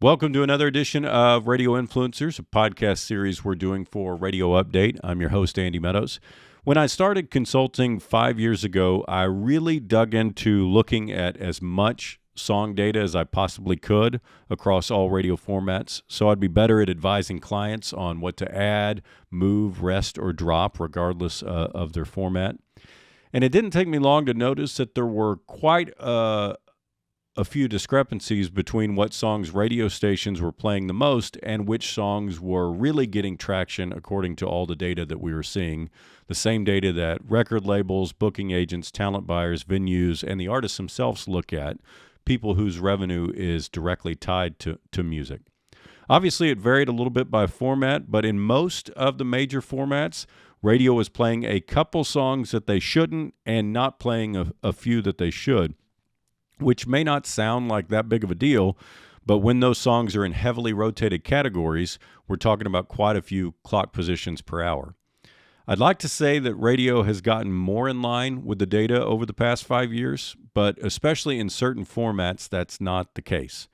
Welcome to another edition of Radio Influencers, a podcast series we're doing for Radio Update. I'm your host, Andy Meadows. When I started consulting 5 years ago, I really dug into looking at as much song data as I possibly could across all radio formats, so I'd be better at advising clients on what to add, move, rest, or drop, regardless of their format. And it didn't take me long to notice that there were quite a few discrepancies between what songs radio stations were playing the most and which songs were really getting traction according to all the data that we were seeing, the same data that record labels, booking agents, talent buyers, venues, and the artists themselves look at, people whose revenue is directly tied to music. Obviously, it varied a little bit by format, but in most of the major formats, radio was playing a couple songs that they shouldn't and not playing a few that they should, which may not sound like that big of a deal, but when those songs are in heavily rotated categories, we're talking about quite a few clock positions per hour. I'd like to say that radio has gotten more in line with the data over the past 5 years, but especially in certain formats, that's not the case.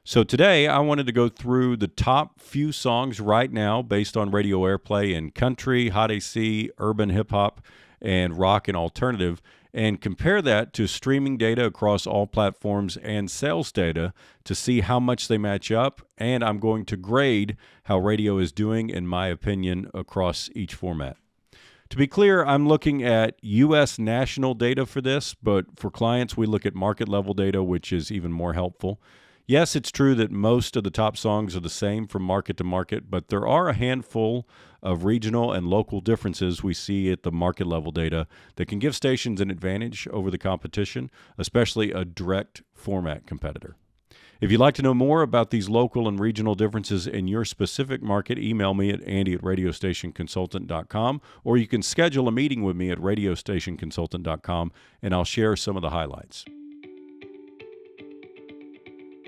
So today, I wanted to go through the top few songs right now based on radio airplay in country, hot AC, urban hip-hop, and rock and alternative, and compare that to streaming data across all platforms and sales data to see how much they match up, and I'm going to grade how radio is doing, in my opinion, across each format. To be clear, I'm looking at U.S. national data for this, but for clients, we look at market-level data, which is even more helpful. Yes, it's true that most of the top songs are the same from market to market, but there are a handful of regional and local differences we see at the market level data that can give stations an advantage over the competition, especially a direct format competitor. If you'd like to know more about these local and regional differences in your specific market, email me at andy@radiostationconsultant.com, or you can schedule a meeting with me at radiostationconsultant.com, and I'll share some of the highlights.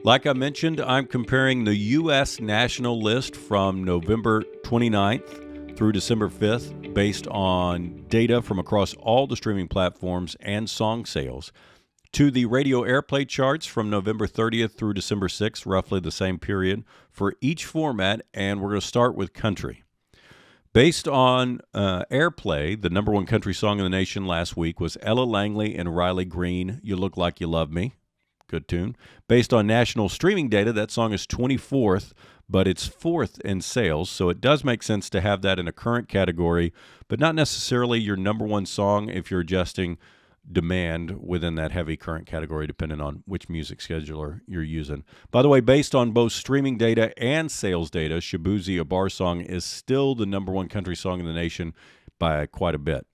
Like I mentioned, I'm comparing the U.S. national list from November 29th through December 5th based on data from across all the streaming platforms and song sales to the radio airplay charts from November 30th through December 6th, roughly the same period for each format, and we're going to start with country. Based on airplay, the number one country song in the nation last week was Ella Langley and Riley Green, You Look Like You Love Me. Good tune. Based on national streaming data, that song is 24th, but it's 4th in sales, so it does make sense to have that in a current category, but not necessarily your number one song if you're adjusting demand within that heavy current category, depending on which music scheduler you're using. By the way, based on both streaming data and sales data, Shabuzi, a bar song, is still the number one country song in the nation by quite a bit.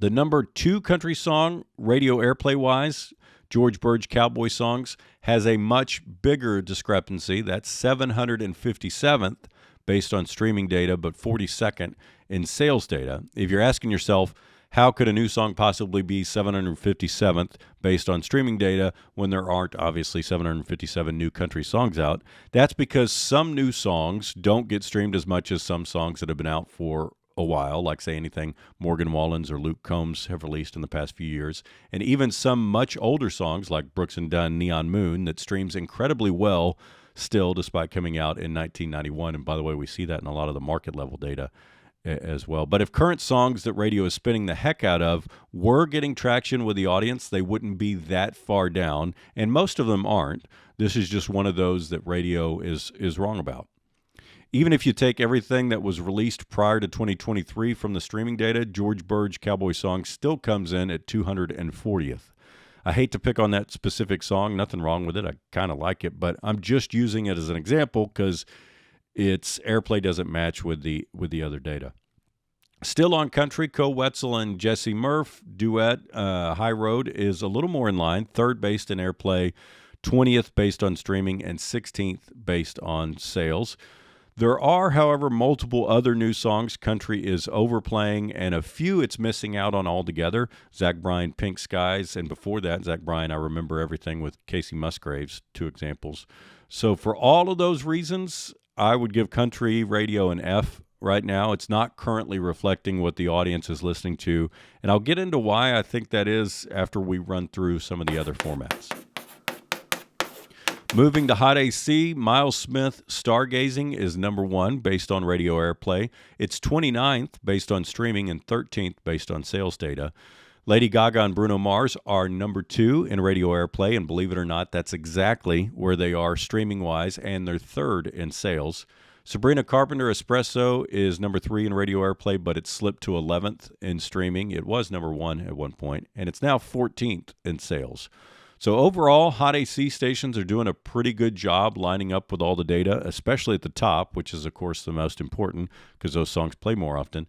The number two country song, radio airplay-wise, George Burge Cowboy Songs, has a much bigger discrepancy. That's 757th based on streaming data, but 42nd in sales data. If you're asking yourself, how could a new song possibly be 757th based on streaming data when there aren't obviously 757 new country songs out? That's because some new songs don't get streamed as much as some songs that have been out for a while, like say anything Morgan Wallen's or Luke Combs have released in the past few years, and even some much older songs like Brooks and Dunn, Neon Moon, that streams incredibly well still despite coming out in 1991. And by the way, we see that in a lot of the market level data as well. But if current songs that radio is spinning the heck out of were getting traction with the audience, they wouldn't be that far down, and most of them aren't. This is just one of those that radio is wrong about. Even if you take everything that was released prior to 2023 from the streaming data, George Burge Cowboy Song still comes in at 240th. I hate to pick on that specific song. Nothing wrong with it. I kind of like it, but I'm just using it as an example because its airplay doesn't match with the other data. Still on country, Co Wetzel and Jesse Murph duet, High Road, is a little more in line, third based in airplay, 20th based on streaming, and 16th based on sales. There are, however, multiple other new songs country is overplaying, and a few it's missing out on altogether. Zach Bryan, Pink Skies, and before that, Zach Bryan, I Remember Everything with Casey Musgraves, two examples. So for all of those reasons, I would give country radio an F right now. It's not currently reflecting what the audience is listening to, and I'll get into why I think that is after we run through some of the other formats. Moving to Hot AC, Miles Smith Stargazing is number 1 based on radio airplay. It's 29th based on streaming and 13th based on sales data. Lady Gaga and Bruno Mars are number 2 in radio airplay, and believe it or not, that's exactly where they are streaming-wise, and they're 3rd in sales. Sabrina Carpenter Espresso is number 3 in radio airplay, but it slipped to 11th in streaming. It was number 1 at one point, and it's now 14th in sales. So overall, Hot AC stations are doing a pretty good job lining up with all the data, especially at the top, which is, of course, the most important because those songs play more often.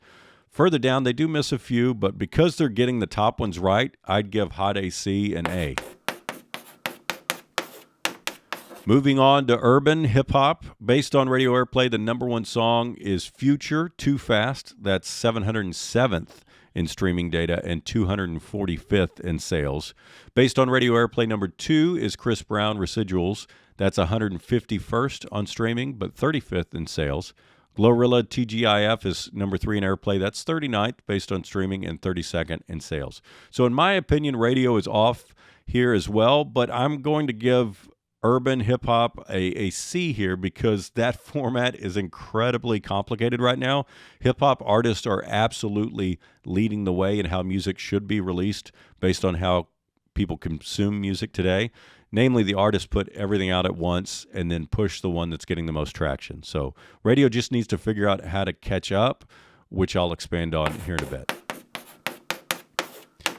Further down, they do miss a few, but because they're getting the top ones right, I'd give Hot AC an A. Moving on to urban hip-hop. Based on radio airplay, the number 1 song is Future, Too Fast. That's 707th in streaming data and 245th in sales. Based on radio airplay, number 2 is Chris Brown, Residuals. That's 151st on streaming, but 35th in sales. Glorilla TGIF is number 3 in airplay. That's 39th based on streaming and 32nd in sales. So in my opinion, radio is off here as well, but I'm going to give urban hip-hop a C here because that format is incredibly complicated right now. Hip-hop artists are absolutely leading the way in how music should be released based on how people consume music today. Namely, the artists put everything out at once and then push the one that's getting the most traction. So radio just needs to figure out how to catch up, which I'll expand on here in a bit.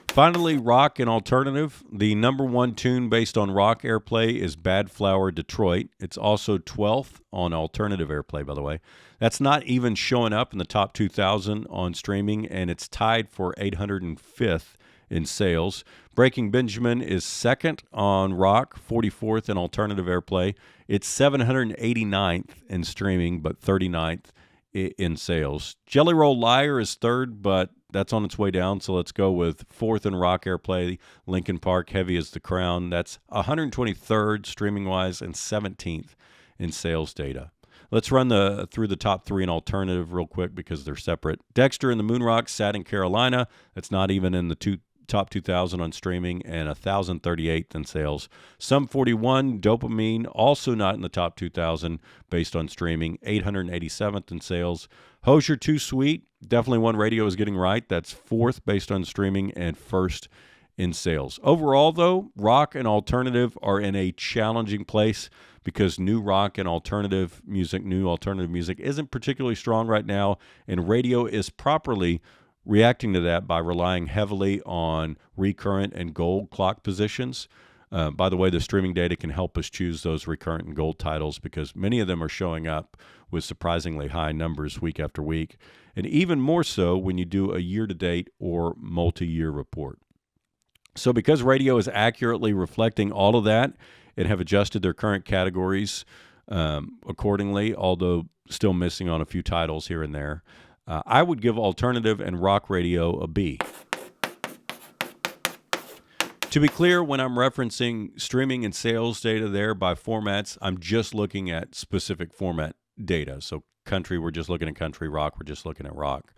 Finally, rock and alternative. The number 1 tune based on rock airplay is Bad Flower Detroit. It's also 12th on alternative airplay, by the way. That's not even showing up in the top 2,000 on streaming, and it's tied for 805th in sales. Breaking Benjamin is 2nd on rock, 44th in alternative airplay. It's 789th in streaming, but 39th in sales. Jelly Roll Liar is 3rd, but that's on its way down, so let's go with 4th in rock airplay. Linkin Park, Heavy as the Crown. That's 123rd streaming-wise and 17th in sales data. Let's run through the top 3 in alternative real quick because they're separate. Dexter and the Moonrocks, Sad in Carolina. That's not even in the top 2,000 on streaming and 1,038th in sales. Sum 41, Dopamine, also not in the top 2,000 based on streaming, 887th in sales. Hozier Too Sweet, definitely one radio is getting right. That's 4th based on streaming and 1st in sales. Overall, though, rock and alternative are in a challenging place because new alternative music isn't particularly strong right now, and radio is properly reacting to that by relying heavily on recurrent and gold clock positions. By the way, the streaming data can help us choose those recurrent and gold titles because many of them are showing up with surprisingly high numbers week after week, and even more so when you do a year-to-date or multi-year report. So because radio is accurately reflecting all of that and have adjusted their current categories accordingly, although still missing on a few titles here and there, I would give alternative and rock radio a B. To be clear, when I'm referencing streaming and sales data there by formats, I'm just looking at specific format data. So country, we're just looking at country. Rock, we're just looking at rock,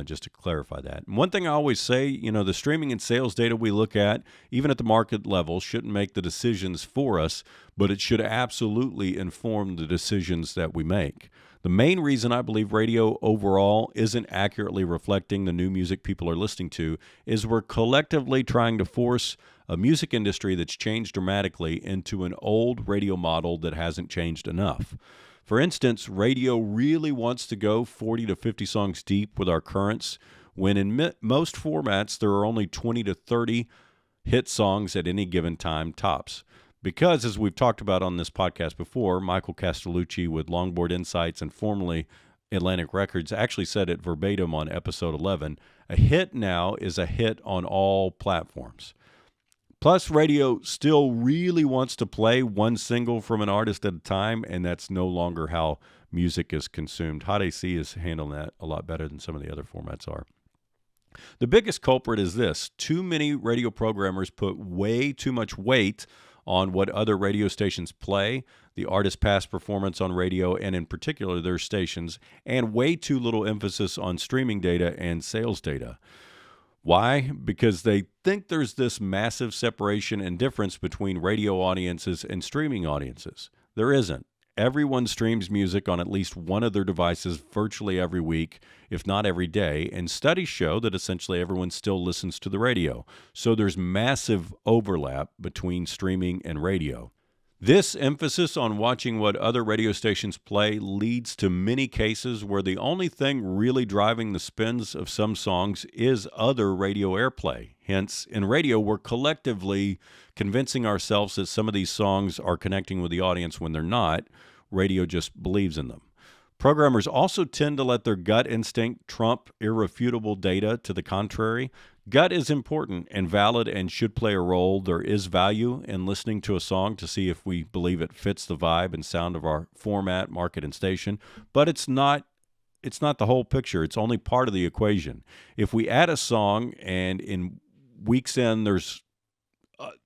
just to clarify that. And one thing I always say, the streaming and sales data we look at, even at the market level, shouldn't make the decisions for us, but it should absolutely inform the decisions that we make. The main reason I believe radio overall isn't accurately reflecting the new music people are listening to is we're collectively trying to force a music industry that's changed dramatically into an old radio model that hasn't changed enough. For instance, radio really wants to go 40 to 50 songs deep with our currents, when in most formats there are only 20 to 30 hit songs at any given time tops. Because, as we've talked about on this podcast before, Michael Castellucci with Longboard Insights and formerly Atlantic Records actually said it verbatim on episode 11, a hit now is a hit on all platforms. Plus, radio still really wants to play one single from an artist at a time, and that's no longer how music is consumed. Hot AC is handling that a lot better than some of the other formats are. The biggest culprit is this. Too many radio programmers put way too much weight on what other radio stations play, the artist's past performance on radio, and in particular their stations, and way too little emphasis on streaming data and sales data. Why? Because they think there's this massive separation and difference between radio audiences and streaming audiences. There isn't. Everyone streams music on at least one of their devices virtually every week, if not every day, and studies show that essentially everyone still listens to the radio. So there's massive overlap between streaming and radio. This emphasis on watching what other radio stations play leads to many cases where the only thing really driving the spins of some songs is other radio airplay. Hence, in radio, we're collectively convincing ourselves that some of these songs are connecting with the audience when they're not. Radio just believes in them. Programmers also tend to let their gut instinct trump irrefutable data to the contrary. Gut is important and valid and should play a role. There is value in listening to a song to see if we believe it fits the vibe and sound of our format, market, and station, but it's not the whole picture. It's only part of the equation. If we add a song and in weeks in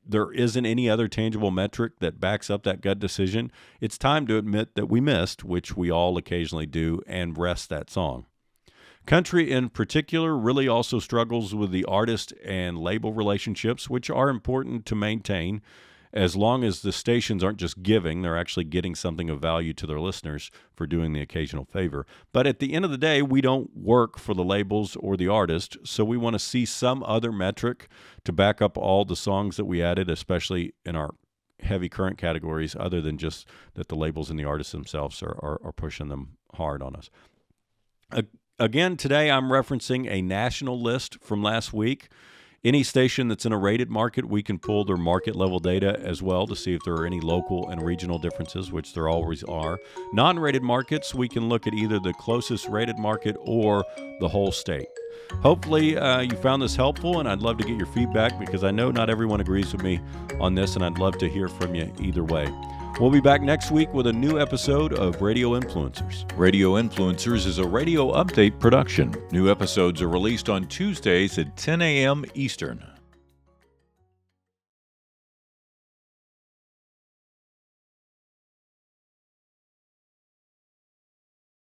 there isn't any other tangible metric that backs up that gut decision, it's time to admit that we missed, which we all occasionally do, and rest that song. Country in particular really also struggles with the artist and label relationships, which are important to maintain as long as the stations aren't just giving, they're actually getting something of value to their listeners for doing the occasional favor. But at the end of the day, we don't work for the labels or the artist, so we want to see some other metric to back up all the songs that we added, especially in our heavy current categories, other than just that the labels and the artists themselves are pushing them hard on us. Again, today I'm referencing a national list from last week. Any station that's in a rated market, we can pull their market level data as well to see if there are any local and regional differences, which there always are. Non-rated markets, we can look at either the closest rated market or the whole state. Hopefully you found this helpful, and I'd love to get your feedback because I know not everyone agrees with me on this, and I'd love to hear from you either way. We'll be back next week with a new episode of Radio Influencers. Radio Influencers is a radio update production. New episodes are released on Tuesdays at 10 a.m. Eastern.